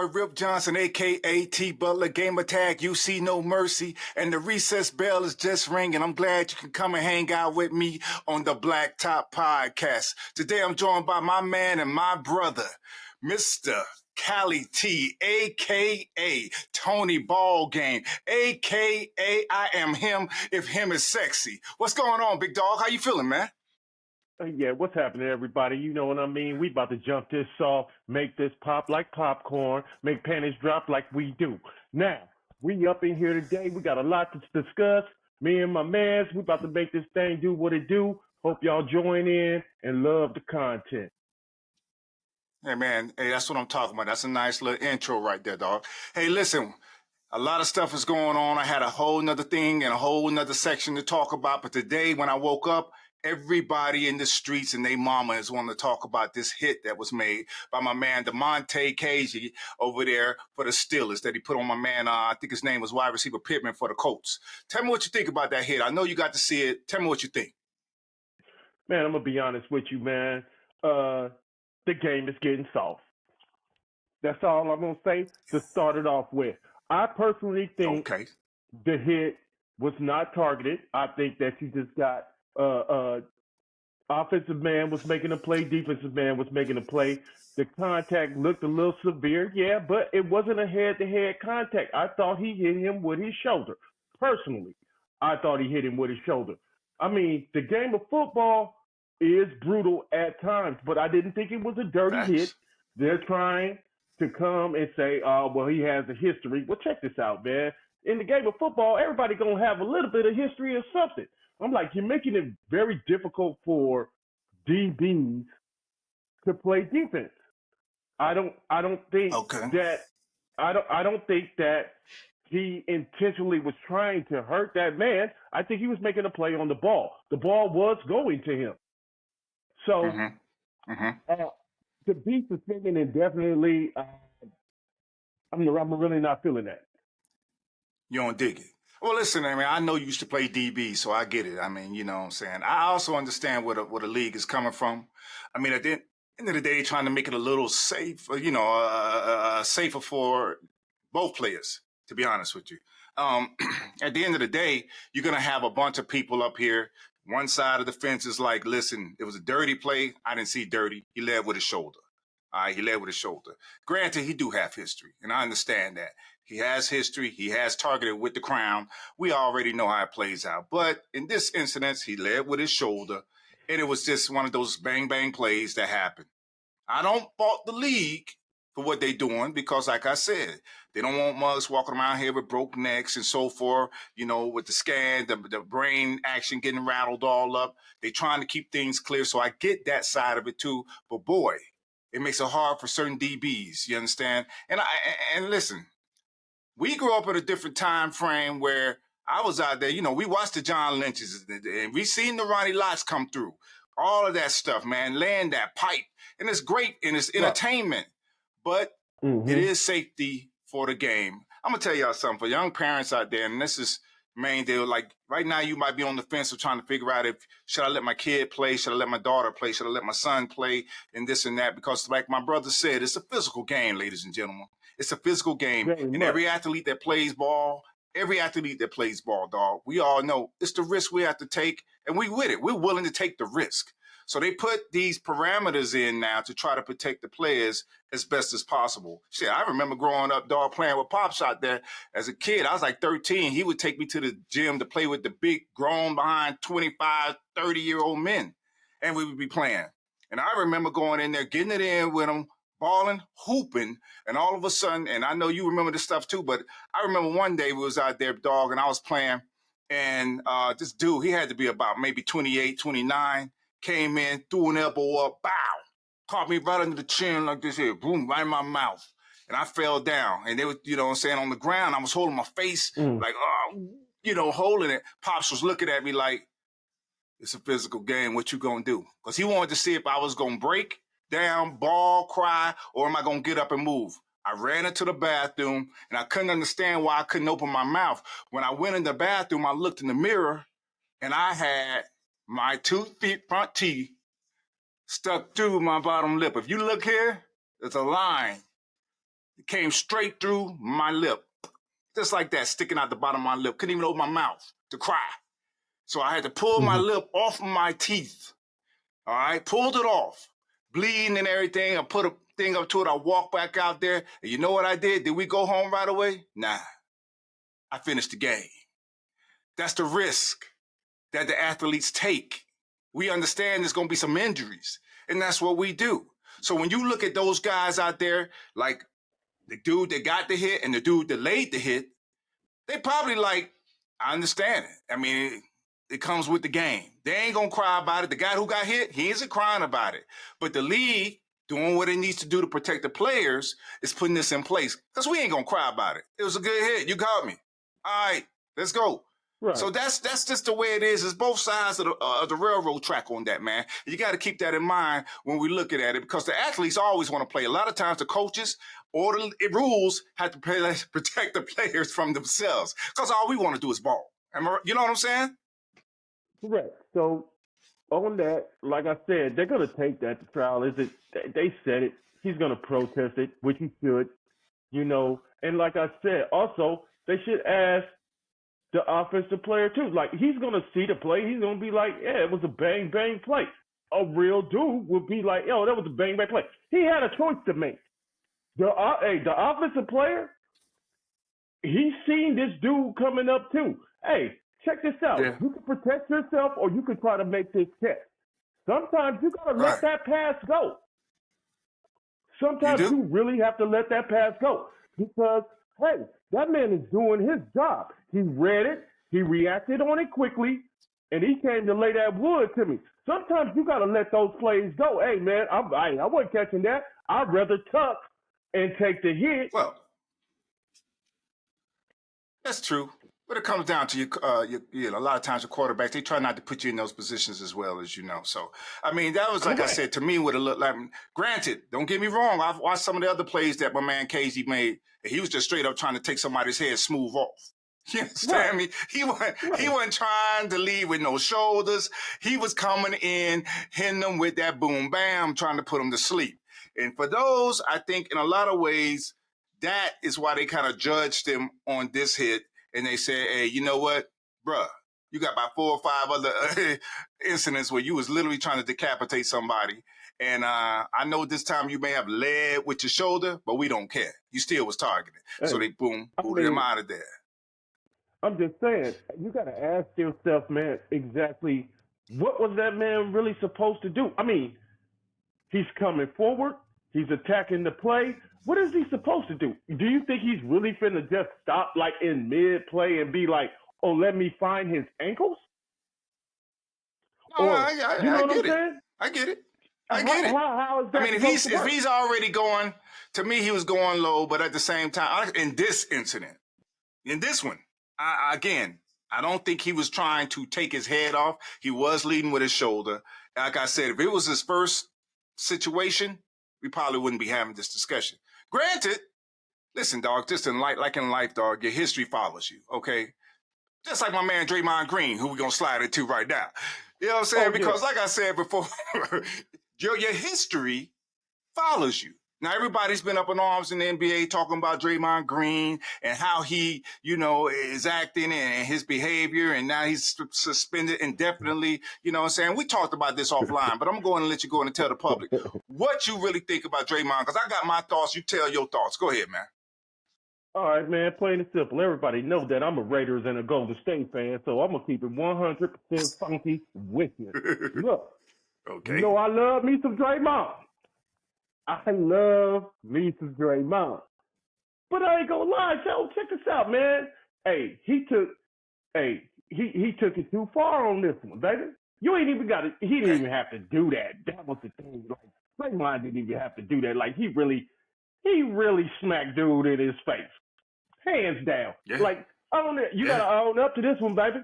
boy Rip Johnson, a.k.a. T. Butler, game attack, you see no mercy, and the recess bell is just ringing. I'm glad you can come and hang out with me on the Blacktop Podcast. Today I'm joined by my man and my brother, Mr. Cali T, a.k.a. Tony Ballgame, a.k.a. I am him if him is sexy. What's going on, big dog? How you feeling, man? Yeah, what's happening, everybody? You know what I mean? We about to jump this off, make this pop like popcorn, make panties drop like we do. Now, we up in here today. We got a lot to discuss. Me and my mans, we about to make this thing do what it do. Hope y'all join in and love the content. Hey, man, hey, that's what I'm talking about. That's a nice little intro right there, dog. Hey, listen, a lot of stuff is going on. I had a whole nother thing and a whole nother section to talk about. But today, when I woke up, everybody in the streets and they mama is wanting to talk about this hit that was made by my man, DeMonte Casey, over there for the Steelers that he put on my man, I think his name was wide receiver Pittman for the Colts. Tell me what you think about that hit. I know you got to see it. Tell me what you think. Man, I'm going to be honest with you, man. The game is getting soft. That's all I'm going to say to start it off with. I personally think the hit was not targeted. I think that you just got offensive man was making a play, defensive man was making a play. The contact looked a little severe, yeah, but it wasn't a head-to-head contact. I thought he hit him with his shoulder. Personally, I thought he hit him with his shoulder. I mean, the game of football is brutal at times, but I didn't think it was a dirty hit. They're trying to come and say, well, he has a history. Well, check this out, man. In the game of football, everybody going to have a little bit of history or something. I'm like, you're making it very difficult for DBs to play defense. I don't think that he intentionally was trying to hurt that man. I think he was making a play on the ball. The ball was going to him. So to be suspended indefinitely, I'm really not feeling that. You don't dig it. Well, listen, I mean, I know you used to play DB, so I get it. I mean, you know what I'm saying? I also understand where the league is coming from. I mean, at the end of the day, they're trying to make it a little safe, safer for both players, to be honest with you. At the end of the day, you're going to have a bunch of people up here. One side of the fence is like, listen, it was a dirty play. I didn't see dirty. He led with his shoulder. All right, he led with his shoulder. Granted, he do have history, and I understand that. He has history. He has targeted with the crown. We already know how it plays out. But in this instance, he led with his shoulder, and it was just one of those bang-bang plays that happened. I don't fault the league for what they're doing because, like I said, they don't want mugs walking around here with broke necks and so forth, you know, with the scan, the brain action getting rattled all up. They're trying to keep things clear, so I get that side of it too. But, boy, it makes it hard for certain DBs, you understand? And listen, we grew up in a different time frame where I was out there, you know, we watched the John Lynch's and we seen the Ronnie Lotts come through. All of that stuff, man, laying that pipe. And it's great and it's entertainment, but it is safety for the game. I'm going to tell y'all something for young parents out there, and this is main deal. Like right now you might be on the fence of trying to figure out if should I let my kid play, should I let my daughter play, should I let my son play, and this and that, because like my brother said, it's a physical game, ladies and gentlemen. It's a physical game. And every athlete that plays ball, dog, we all know it's the risk we have to take, and we with it. We're willing to take the risk. So they put these parameters in now to try to protect the players as best as possible. Shit, I remember growing up, dog, playing with Pops out there. As a kid, I was like 13. He would take me to the gym to play with the big, grown behind 25, 30-year-old men. And we would be playing. And I remember going in there, getting it in with them, balling, hooping, and all of a sudden, and I know you remember this stuff too, but I remember one day we was out there, dog, and I was playing, and this dude, he had to be about maybe 28, 29, came in, threw an elbow up, bow, caught me right under the chin like this here, boom, right in my mouth. And I fell down. And they were, you know what I'm saying, on the ground. I was holding my face, like, holding it. Pops was looking at me like, it's a physical game. What you gonna do? Because he wanted to see if I was gonna break down, bawl, cry, or am I gonna get up and move? I ran into the bathroom, and I couldn't understand why I couldn't open my mouth. When I went in the bathroom, I looked in the mirror, and I had my 2 feet front teeth stuck through my bottom lip. If you look here, there's a line It came straight through my lip, just like that, sticking out the bottom of my lip. Couldn't even open my mouth to cry. So I had to pull my lip off of my teeth. All right, pulled it off, bleeding and everything. I put a thing up to it. I walked back out there. And you know what I did? Did we go home right away? Nah. I finished the game. That's the risk that the athletes take. We understand there's going to be some injuries, and that's what we do. So when you look at those guys out there, like the dude that got the hit and the dude that laid the hit, they probably like, I understand it. I mean, it comes with the game. They ain't going to cry about it. The guy who got hit, he isn't crying about it. But the league, doing what it needs to do to protect the players, is putting this in place. Because we ain't going to cry about it. It was a good hit. You got me. All right, let's go. Right. So that's just the way it is. It's both sides of the railroad track on that, man. You got to keep that in mind when we look at it, because the athletes always want to play. A lot of times the coaches or the rules have to protect the players from themselves, because all we want to do is ball. You know what I'm saying? Correct. So on that, like I said, they're going to take that to trial. They said it. He's going to protest it, which he should, you know. And like I said, also, they should ask the offensive player too. Like, he's going to see the play. He's going to be like, yeah, it was a bang, bang play. A real dude would be like, yo, that was a bang, bang play. He had a choice to make. The offensive player, he's seen this dude coming up too. Hey, check this out. Yeah. You can protect yourself, or you can try to make this catch. Sometimes you got to let that pass go. Sometimes you really have to let that pass go, because, hey, that man is doing his job. He read it, he reacted on it quickly, and he came to lay that wood to me. Sometimes you got to let those plays go. Hey, man, I wasn't catching that. I'd rather tuck and take the hit. Well, that's true. But it comes down to you know, a lot of times the quarterbacks, they try not to put you in those positions as well, as you know. So, I mean, that was, like I said, to me, what it looked like. Granted, don't get me wrong. I've watched some of the other plays that my man KZ made. And he was just straight up trying to take somebody's head smooth off. You understand me? He wasn't trying to lead with no shoulders. He was coming in, hitting them with that boom, bam, trying to put them to sleep. And for those, I think in a lot of ways, that is why they kind of judged him on this hit. And they said, hey, you know what, bruh, you got about 4 or 5 other incidents where you was literally trying to decapitate somebody. And I know this time you may have led with your shoulder, but we don't care. You still was targeted. Hey, so they booted him out of there. I'm just saying, you got to ask yourself, man, exactly what was that man really supposed to do? I mean, he's coming forward. He's attacking the play. What is he supposed to do? Do you think he's really finna just stop like in mid-play and be like, oh, let me find his ankles? No, I get it. I get it. How is that? I mean, if he's already going, to me, he was going low, but at the same time, in this incident, in this one, I don't think he was trying to take his head off. He was leading with his shoulder. Like I said, if it was his first situation, we probably wouldn't be having this discussion. Granted, listen, dog, just like in life, dog, your history follows you, okay? Just like my man Draymond Green, who we're going to slide into right now. You know what I'm saying? Because like I said before, your history follows you. Now, everybody's been up in arms in the NBA talking about Draymond Green and how he, you know, is acting and his behavior, and now he's suspended indefinitely. You know what I'm saying? We talked about this offline, but I'm going to let you go and tell the public what you really think about Draymond, because I got my thoughts. You tell your thoughts. Go ahead, man. All right, man, plain and simple. Everybody know that I'm a Raiders and a Golden State fan, so I'm going to keep it 100% funky with you. Look, okay. You know I love me some Draymond. I love me some Draymond. But I ain't gonna lie, Joe, check this out, man. Hey, he took it too far on this one, baby. You ain't even got to, he didn't even have to do that. That was the thing. Like, Draymond didn't even have to do that. Like, he really smacked dude in his face. Hands down. Yeah. Like, you gotta own up to this one, baby.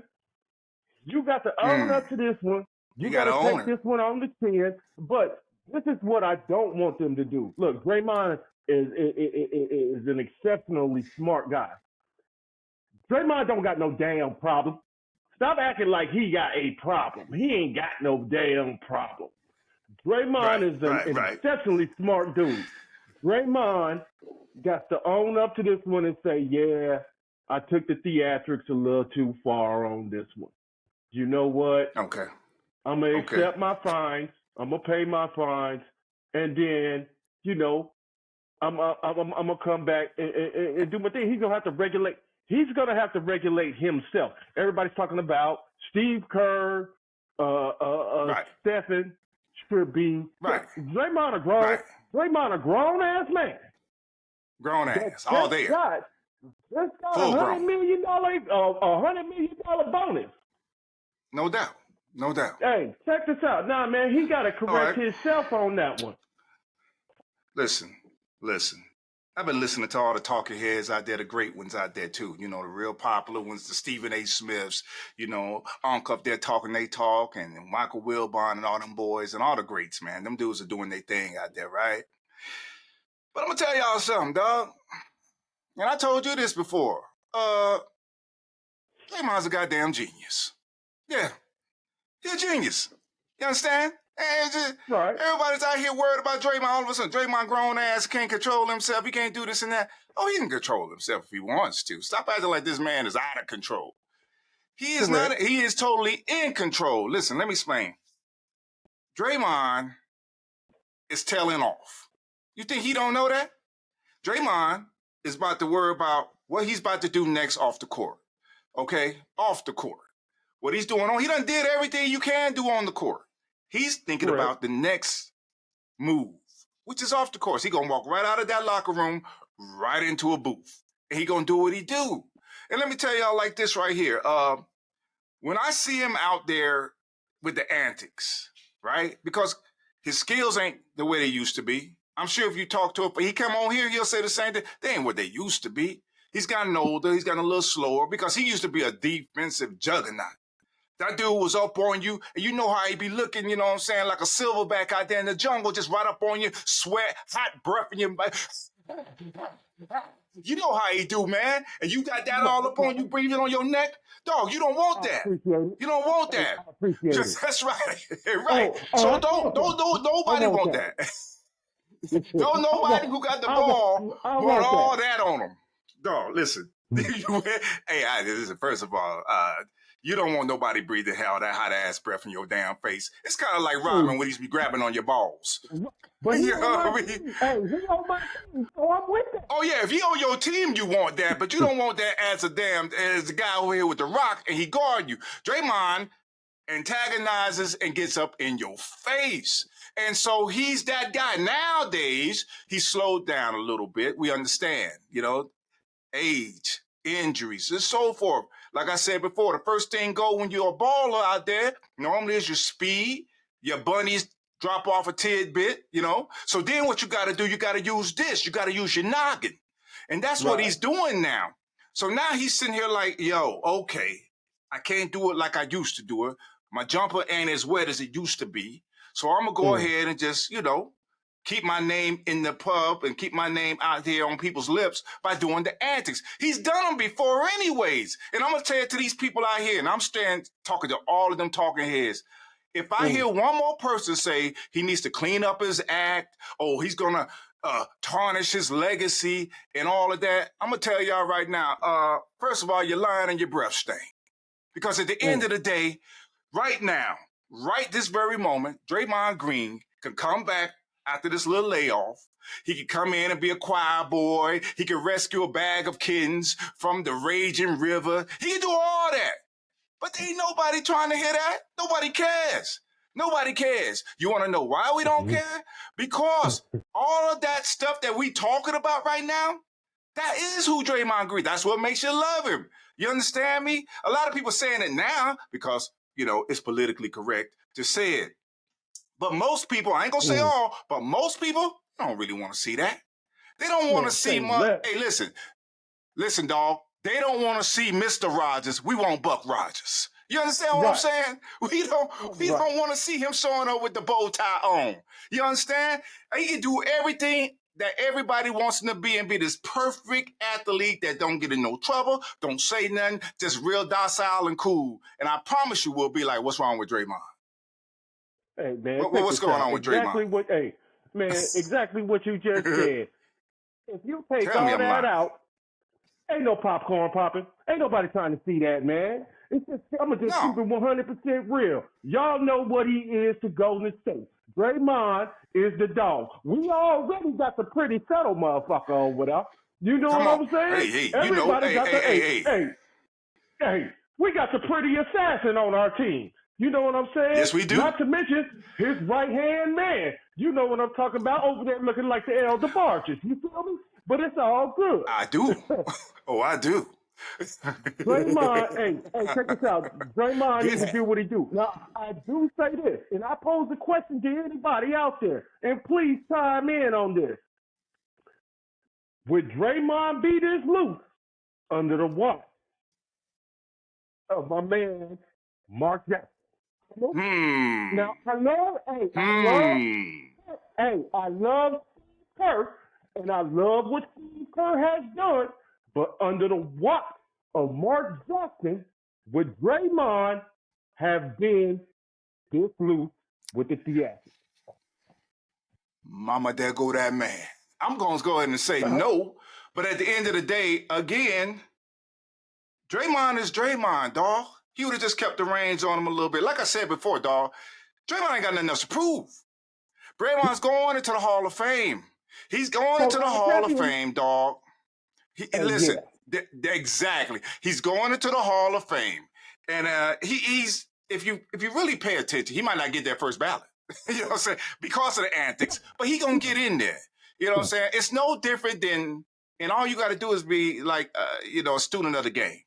You got to own up to this one. You gotta take this one on the chin. But this is what I don't want them to do. Look, Draymond is an exceptionally smart guy. Draymond don't got no damn problem. Stop acting like he got a problem. He ain't got no damn problem. Draymond is an exceptionally smart dude. Draymond got to own up to this one and say, yeah, I took the theatrics a little too far on this one. You know what? Okay. I'm going to Okay. accept my fines. I'm going to pay my fines. And then, I'm gonna come back and do my thing. He's gonna have to regulate. He's gonna have to regulate himself. Everybody's talking about Steve Kerr, Right. Stephen should be. Right. Draymond Right. a grown ass man. Grown ass. All there. Just got Full $100 grown. million, $100 million bonus. No doubt. No doubt. Hey, check this out. Nah, man, he got to correct right. himself on that one. Listen. I've been listening to all the talking heads out there, the great ones out there too. The real popular ones, the Stephen A. Smiths, Unc up there talking they talk, and Michael Wilbon and all them boys and all the greats, man. Them dudes are doing their thing out there, right? But I'm gonna tell y'all something, dog. And I told you this before. Draymond's a goddamn genius. Yeah, he's a genius. You understand? And Right. Everybody's out here worried about Draymond. All of a sudden, Draymond grown ass can't control himself. He can't do this and that. Oh, he can control himself if he wants to. Stop acting like this man is out of control. He is Correct. not. He is totally in control. Listen, let me explain. Draymond is tailing off. You think he don't know that? Draymond is about to worry about what he's about to do next off the court. Okay? Off the court. What he's doing he done did everything you can do on the court. He's thinking Correct. about the next move, which is off the course. He gonna walk right out of that locker room, right into a booth. And he gonna do what he do. And let me tell y'all like this right here. When I see him out there with the antics, right? Because his skills ain't the way they used to be. I'm sure if you talk to him, he come on here, he'll say the same thing. They ain't what they used to be. He's gotten older, he's gotten a little slower because he used to be a defensive juggernaut. That dude was up on you, and you know how he be looking, you know what I'm saying, like a silverback out there in the jungle, just right up on you, sweat, hot breath in your butt. You know how he do, man. And you got that all up on you, breathing on your neck. Dog, you don't want that. You don't want that. I appreciate it. That's right. Right. Oh, So don't nobody want that. Don't nobody who got the ball want all that on them. Dog, listen. Listen, first of all, you don't want nobody breathing hell that hot ass breath in your damn face. It's kind of like Rodman when he's be grabbing on your balls. But You he know on what my I mean? team. Hey, he on my team, so I'm with it. Oh yeah, if he on your team, you want that, but you don't want that as the guy over here with the rock and he guard you. Draymond antagonizes and gets up in your face. And so he's that guy. Nowadays, he's slowed down a little bit. We understand, age, injuries, and so forth. Like I said before, the first thing go when you're a baller out there, normally is your speed, your bunnies drop off a tidbit, So then what you got to do, you got to use this. You got to use your noggin. And that's what he's doing now. So now he's sitting here like, yo, okay, I can't do it like I used to do it. My jumper ain't as wet as it used to be. So I'm going to go ahead and just, keep my name in the pub and keep my name out there on people's lips by doing the antics. He's done them before anyways. And I'm going to tell it to these people out here, and I'm talking to all of them talking heads. If I hear one more person say he needs to clean up his act, he's going to tarnish his legacy and all of that, I'm going to tell y'all right now, first of all, you're lying and your breath stink. Because at the end of the day, right now, right this very moment, Draymond Green can come back after this little layoff. He could come in and be a choir boy. He could rescue a bag of kittens from the raging river. He can do all that. But ain't nobody trying to hear that. Nobody cares. Nobody cares. You want to know why we don't care? Because all of that stuff that we talking about right now, that is who Draymond Green. That's what makes you love him. You understand me? A lot of people saying it now because, it's politically correct to say it. But most people, I ain't going to say all, but most people don't really want to see that. They don't want to see much. Hey, listen, dog. They don't want to see Mr. Rogers. We want Buck Rogers. You understand what I'm saying? We don't want to see him showing up with the bow tie on. You understand? He can do everything that everybody wants him to be and be this perfect athlete that don't get in no trouble, don't say nothing, just real docile and cool. And I promise you we'll be like, what's wrong with Draymond? Hey, man. What's going on with Draymond? Exactly what, man, exactly what you just said. If you take Tell me all I'm that lying. out, ain't no popcorn popping. Ain't nobody trying to see that, man. It's just, I'm going to just keep No. it 100% real. Y'all know what he is to Golden State. Draymond is the dog. We already got the pretty subtle motherfucker over there. You know Come what on. I'm saying? Hey, you know, Everybody got the, hey, we got the pretty assassin on our team. You know what I'm saying? Yes, we do. Not to mention his right-hand man. You know what I'm talking about over there looking like the elder barges. You feel me? But it's all good. I do. Oh, I do. Draymond, hey, check this out. Draymond Get needs to that. do what he do. Now, I do say this, and I pose a question to anybody out there, and please chime in on this. Would Draymond be this loose under the watch of my man, Mark Jackson? Now, I love Steve Kerr, and I love what Steve Kerr has done, but under the watch of Mark Jackson, would Draymond have been this loose with the theatrics? Mama, there go that man. I'm going to go ahead and say no, but at the end of the day, again, Draymond is Draymond, dog. He would have just kept the reins on him a little bit. Like I said before, dog, Draymond ain't got nothing else to prove. Draymond's going into the Hall of Fame. He's going into the Hall of Fame, dog. Listen, exactly. He's going into the Hall of Fame, and he's if you really pay attention, he might not get that first ballot. You know what I'm saying? Because of the antics, but he gonna get in there. You know what I'm saying? It's no different than, and all you got to do is be like, a student of the game.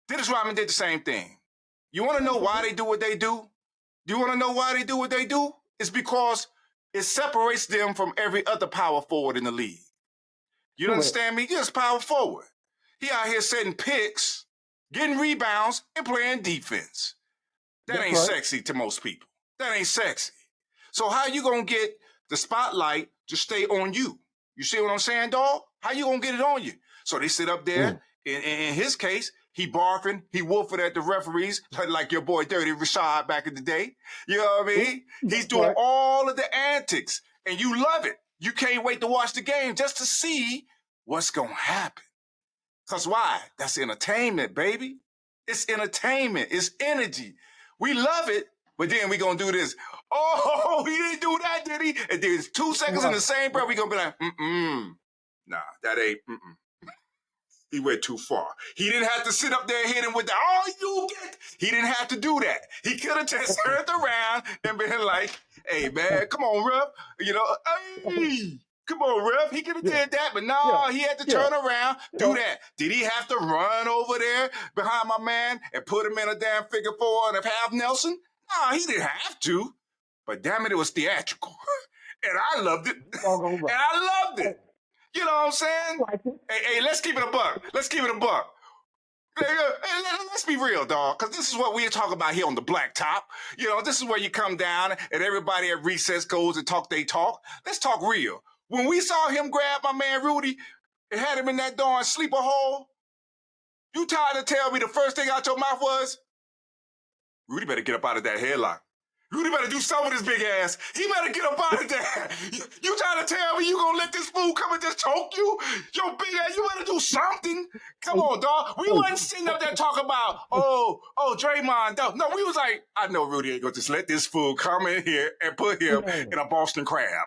Dennis Rodman did the same thing. You want to know why they do what they do? Do you want to know why they do what they do? It's because it separates them from every other power forward in the league. You understand me? Just power forward. He out here setting picks, getting rebounds, and playing defense. That ain't sexy to most people. That ain't sexy. So how you gonna get the spotlight to stay on you? You see what I'm saying, dog? How you gonna get it on you? So they sit up there. In his case, he barking, he wolfing at the referees, like your boy Dirty Rashad back in the day. You know what I mean? He's doing all of the antics, and you love it. You can't wait to watch the game just to see what's gonna happen. Because why? That's entertainment, baby. It's entertainment. It's energy. We love it, but then we gonna do this. Oh, he didn't do that, did he? And then 2 seconds in the same breath, we gonna be like, nah, that ain't, He went too far. He didn't have to sit up there and hit him with the, he didn't have to do that. He could have just turned around and been like, hey, man, come on, ref. Hey, come on, ref. He could have did that, but no, he had to turn around, do that. Did he have to run over there behind my man and put him in a damn figure four and a half Nelson? No, he didn't have to. But damn it, it was theatrical. And I loved it. And I loved it. You know what I'm saying? Hey, let's keep it a buck. Let's keep it a buck. Hey, let's be real, dog, because this is what we talk about here on the Black Top. You know, this is where you come down and everybody at recess goes and talk they talk. Let's talk real. When we saw him grab my man Rudy and had him in that darn sleeper hole, you tried to tell me the first thing out your mouth was, Rudy better get up out of that headlock. Rudy better do something with his big ass. He better get up out of there. You trying to tell me you gonna let this fool come and just choke you? Your big ass, you better do something. Come on, dog. We wasn't sitting up there talking about, Draymond. No, we was like, I know Rudy ain't gonna just let this fool come in here and put him in a Boston crab.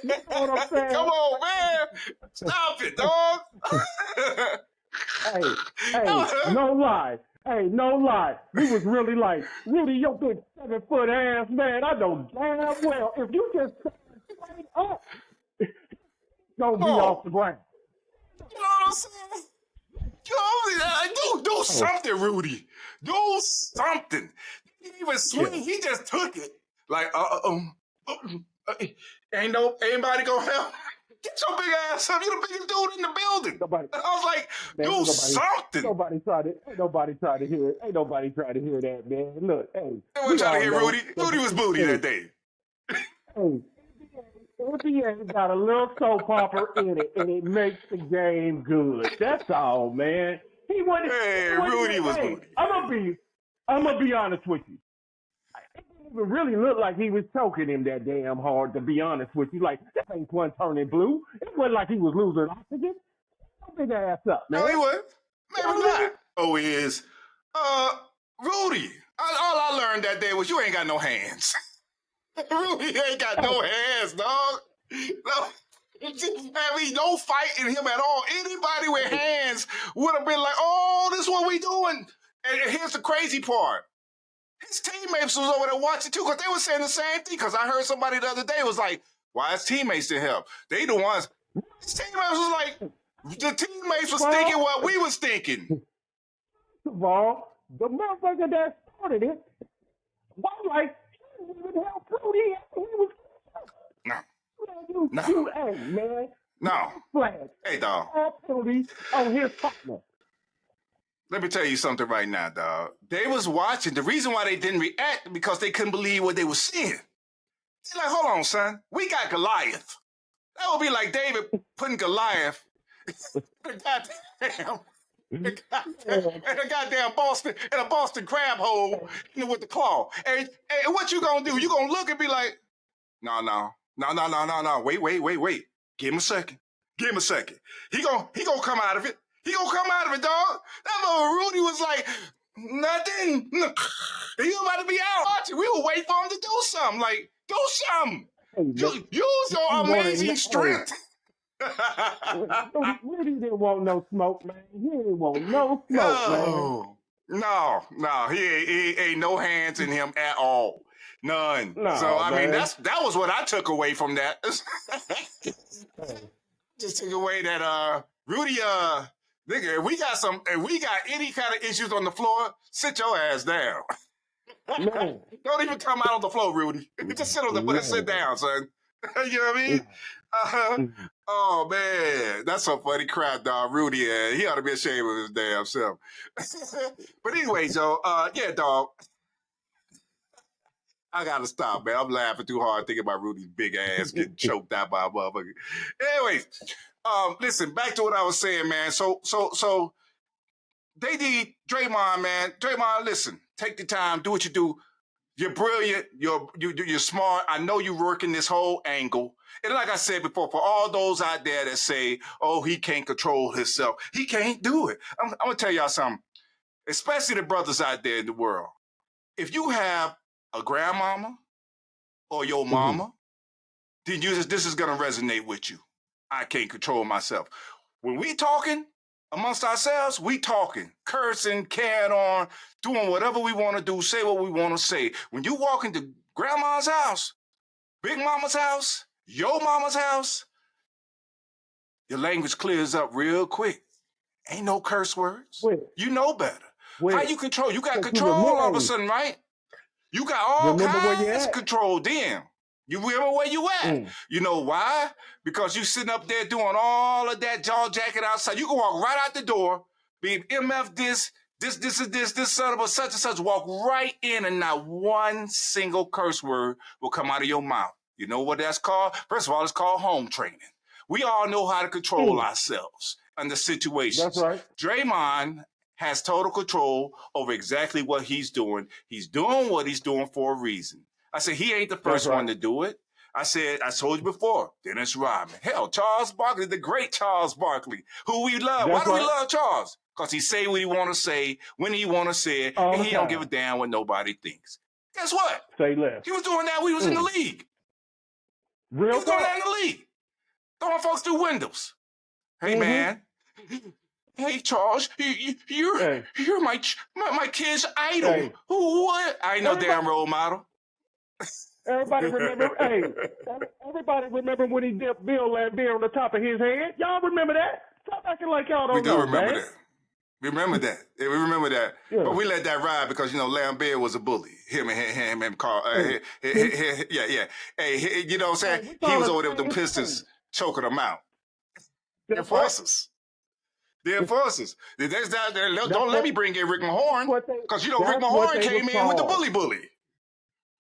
You know what I'm saying? Come on, man. Stop it, dog. Hey, no lie. Hey, no lie. We was really like, Rudy, your big 7-foot ass, man. I know damn well if you just straight up, it's gonna be off the ground. You know what I'm saying? Do something, Rudy. Do something. He didn't even swing. He just took it. Like, ain't nobody gonna help. Get your big ass up. You're the biggest dude in the building. I was like, do something. Ain't nobody tried to hear it. Ain't nobody tried to hear that, man. Look, hey. Everyone tried to hear Rudy. Rudy was booty that day. Hey, NBA got a little soap opera in it, and it makes the game good. That's all, man. Rudy was booty. I'm gonna be honest with you. even really looked like he was choking him that damn hard, to be honest with you. Like, that ain't one turning blue. It wasn't like he was losing oxygen. Your big ass up, No, he man. wouldn't. You Maybe know what I mean? not. Oh, he is. Rudy. All I learned that day was you ain't got no hands. Rudy ain't got no hands, dog. No. I mean, no fight in him at all. Anybody with hands would have been like, oh, this is what we doing. And here's the crazy part. His teammates was over there watching too, because they were saying the same thing. Because I heard somebody the other day was like, why his teammates didn't help? They the ones. His teammates was like, the teammates was thinking what we was thinking. First of all, the motherfucker that started it was like, he didn't even help Rudy. He was No. hey, man. No. Flag. Hey, dog. All penalty on his partner. Let me tell you something right now, dog. They was watching. The reason why they didn't react because they couldn't believe what they were seeing. They're like, hold on, son. We got Goliath. That would be like David putting Goliath in a goddamn Boston, in a Boston crab hole with the claw. And what you gonna do? You gonna look and be like, no. Wait. Give him a second. He gonna come out of it. He gonna come out of it, dog. That little Rudy was like, nothing. He about to be out. Watching. We were waiting for him to do something. Like, do something. Use your amazing strength. Rudy didn't want no smoke, man. He didn't want no smoke, man. No. He ain't no hands in him at all. None. No, so I mean, man. that was what I took away from that. Just took away that Rudy nigga, if we got any kind of issues on the floor, sit your ass down. Man. Don't even come out on the floor, Rudy. Just sit on the sit down, son. You know what I mean? Oh man, that's some funny crap, dog. Rudy, he ought to be ashamed of his damn self. But anyway, Joe, yeah, dog. I gotta stop, man. I'm laughing too hard thinking about Rudy's big ass getting choked out by a motherfucker. Anyways, listen, back to what I was saying, man. So they need Draymond, man. Draymond, listen, take the time, do what you do. You're brilliant. You're smart. I know you're working this whole angle. And like I said before, for all those out there that say, oh, he can't control himself, he can't do it. I'm gonna tell y'all something, especially the brothers out there in the world. If you have a grandmama or your mama, then this is gonna resonate with you. I can't control myself. When we talking amongst ourselves, we talking, cursing, carrying on, doing whatever we want to do, say what we want to say. When you walk into grandma's house, big mama's house, your mama's house, your language clears up real quick. Ain't no curse words. You know better. How you control? You got control all of a sudden, right? You got all kinds of control then. You remember where you at. You know why? Because you sitting up there doing all of that jaw jacking outside. You can walk right out the door, be MF this son of a such and such, walk right in and not one single curse word will come out of your mouth. You know what that's called? First of all, it's called home training. We all know how to control ourselves under situations. That's right. Draymond has total control over exactly what he's doing. He's doing what he's doing for a reason. I said, he ain't the first one to do it. I told you before, Dennis Rodman. Hell, Charles Barkley, the great Charles Barkley, who we love. Why do we love Charles? Because he say what he want to say, when he want to say it, and he don't give a damn what nobody thinks. Guess what? Say less. He was doing that when he was in the league. He was doing that in the league. Throwing folks through windows. Hey, man. Hey, Charles, you're my kid's idol. Hey. What? I ain't no damn role model. Everybody remember? Everybody remember when he dipped Bill Laimbeer on the top of his head? Y'all remember that? Stop acting like y'all don't know. We do remember that. We remember that. Yeah, we remember that. Yeah. But we let that ride because, Laimbeer was a bully. Him and Carl. Yeah. Hey, you know what I'm saying? He was over there with them Pistons choking them out. The enforcers. Don't let me bring in Rick Mahorn because, Rick Mahorn came in with the bully.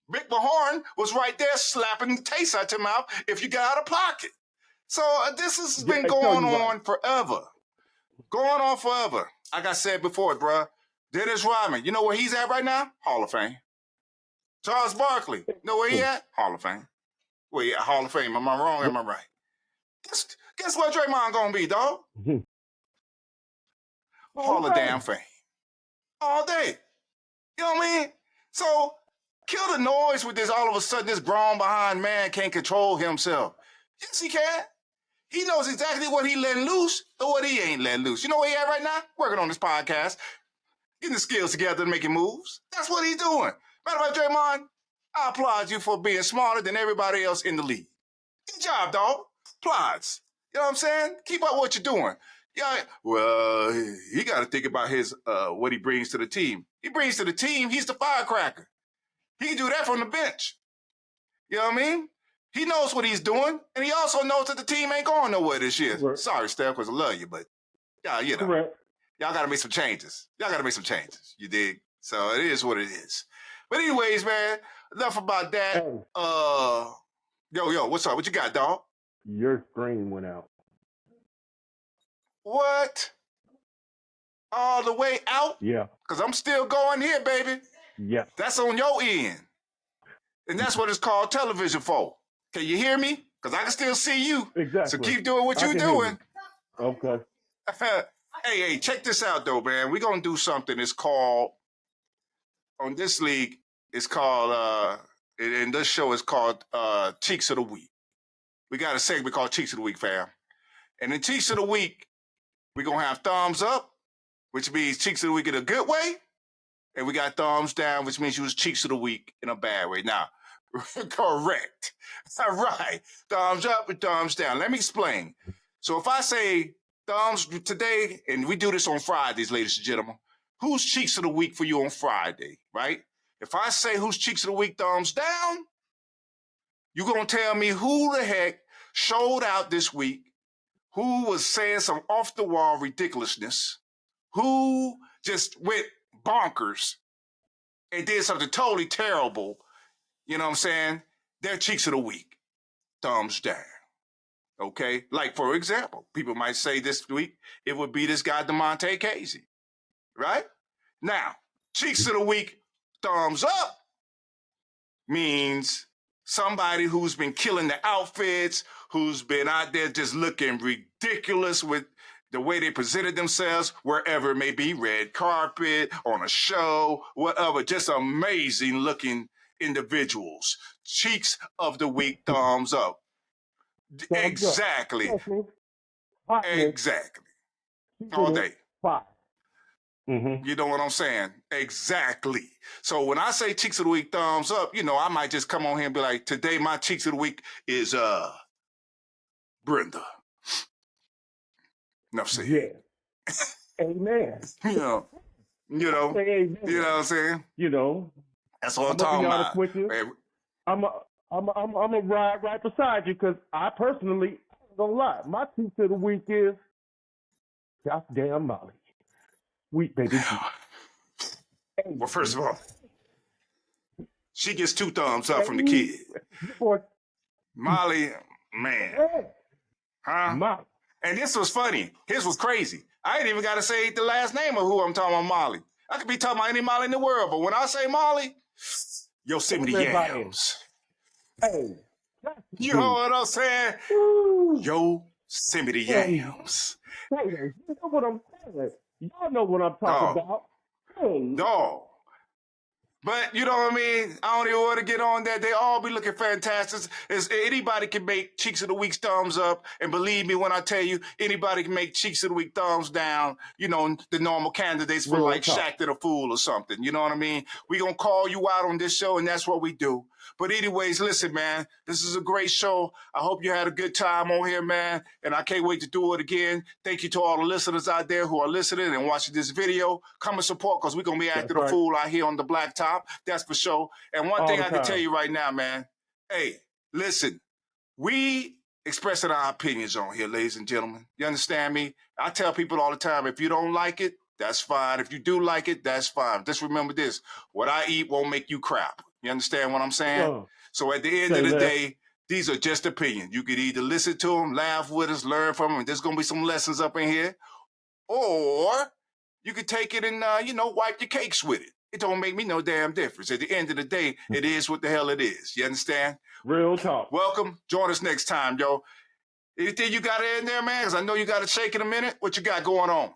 Rick Mahorn was right there slapping the taste out your mouth if you got out of pocket. So this has been going on forever. Going on forever. Like I said before, bruh, Dennis Rodman, you know where he's at right now? Hall of Fame. Charles Barkley. Know where he at? Hall of Fame. Where he at? Hall of Fame. Am I wrong? Am I right? Guess what Draymond gonna be, dog? Hall of damn Fame. All day. You know what I mean? So kill the noise with this. All of a sudden, this grown behind man can't control himself. Yes, he can. He knows exactly what he letting loose or what he ain't letting loose. You know where he at right now? Working on this podcast, getting the skills together and making moves. That's what he's doing. Matter of fact, Draymond, I applaud you for being smarter than everybody else in the league. Good job, dog. Applause. You know what I'm saying? Keep up what you're doing. Yeah. Well, he got to think about his what he brings to the team. He brings to the team. He's the firecracker. He can do that from the bench. You know what I mean? He knows what he's doing, and he also knows that the team ain't going nowhere this year. Correct. Sorry, Steph, because I love you, but you know, correct. Y'all got to make some changes. You dig? So it is what it is. But anyways, man, enough about that. Hey. Yo, what's up? What you got, dog? Your screen went out. What? All the way out? Yeah. Because I'm still going here, baby. Yeah. That's on your end. And that's what it's called television for. Can you hear me? Because I can still see you. Exactly. So keep doing what you're doing. Okay. Hey, check this out, though, man. We're going to do something. It's called, on this league, it's called, in this show, it's called Cheeks of the Week. We got a segment called Cheeks of the Week, fam. And in Cheeks of the Week, we're going to have thumbs up, which means Cheeks of the Week in a good way. And we got thumbs down, which means you was Cheeks of the Week in a bad way. Now, correct. All right. Thumbs up and thumbs down. Let me explain. So if I say thumbs today, and we do this on Fridays, ladies and gentlemen, who's Cheeks of the Week for you on Friday, right? If I say who's Cheeks of the Week, thumbs down, you're going to tell me who the heck showed out this week, who was saying some off-the-wall ridiculousness, who just went bonkers and did something totally terrible. You know what I'm saying? They're Cheeks of the Week. Thumbs down. Okay? Like, for example, people might say this week, it would be this guy, DeMonte Casey. Right? Now, Cheeks of the Week, thumbs up means somebody who's been killing the outfits, who's been out there just looking ridiculous with the way they presented themselves, wherever it may be, red carpet, on a show, whatever, just amazing looking individuals. Cheeks of the Week, thumbs up. Exactly. Exactly. All day. Mm-hmm. You know what I'm saying? Exactly. So when I say Cheeks of the Week, thumbs up, you know, I might just come on here and be like, today my Cheeks of the Week is Brenda. Enough said. Yeah. Amen. You know what I'm saying? You know. That's what I'm talking about. I'm a ride right beside you because I personally, I'm gonna lie, my Cheeks of the Week is goddamn Molly. Sweet baby. Well, first of all, she gets 2 thumbs up from the kid. Molly, man. Huh? Molly. And this was funny. His was crazy. I ain't even got to say the last name of who I'm talking about, Molly. I could be talking about any Molly in the world, but when I say Molly, Yosemite Yams. Hey. You know what I'm saying? Yosemite Yams. Hey, you know what I'm saying? Y'all know what I'm talking about. Hey. Dog. But you know what I mean? I don't even want to get on that. They all be looking fantastic. Anybody can make Cheeks of the Week thumbs up. And believe me when I tell you, anybody can make Cheeks of the Week thumbs down. You know, the normal candidates for like Shaq to the Fool or something. You know what I mean? We going to call you out on this show, and that's what we do. But anyways, listen, man, this is a great show. I hope you had a good time on here, man. And I can't wait to do it again. Thank you to all the listeners out there who are listening and watching this video. Come and support because we're going to be acting a fool out here on the blacktop. That's for sure. And one thing I can tell you right now, man. Hey, listen, we expressing our opinions on here, ladies and gentlemen. You understand me? I tell people all the time, if you don't like it, that's fine. If you do like it, that's fine. Just remember this. What I eat won't make you crap. You understand what I'm saying? So at the end of the day, these are just opinions. You could either listen to them, laugh with us, learn from them, and there's going to be some lessons up in here. Or you could take it and, wipe your cakes with it. it don't make me no damn difference. At the end of the day, it is what the hell it is. You understand? Real talk. Welcome. Join us next time, yo. Anything you got in there, man? Because I know you got a shake in a minute. What you got going on?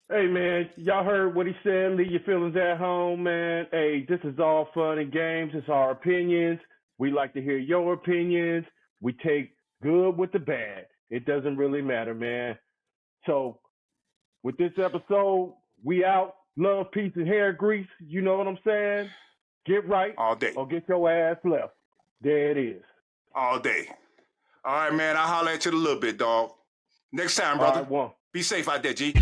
Hey, man, y'all heard what he said. Leave your feelings at home, man. Hey, this is all fun and games. It's our opinions. We like to hear your opinions. We take good with the bad. It doesn't really matter, man. So, with this episode, we out. Love, peace, and hair grease. You know what I'm saying? Get right All day. or get your ass left. There it is. All day. All right, man. I'll holler at you in a little bit, dog. Next time, brother. All right, one. Be safe out there, G.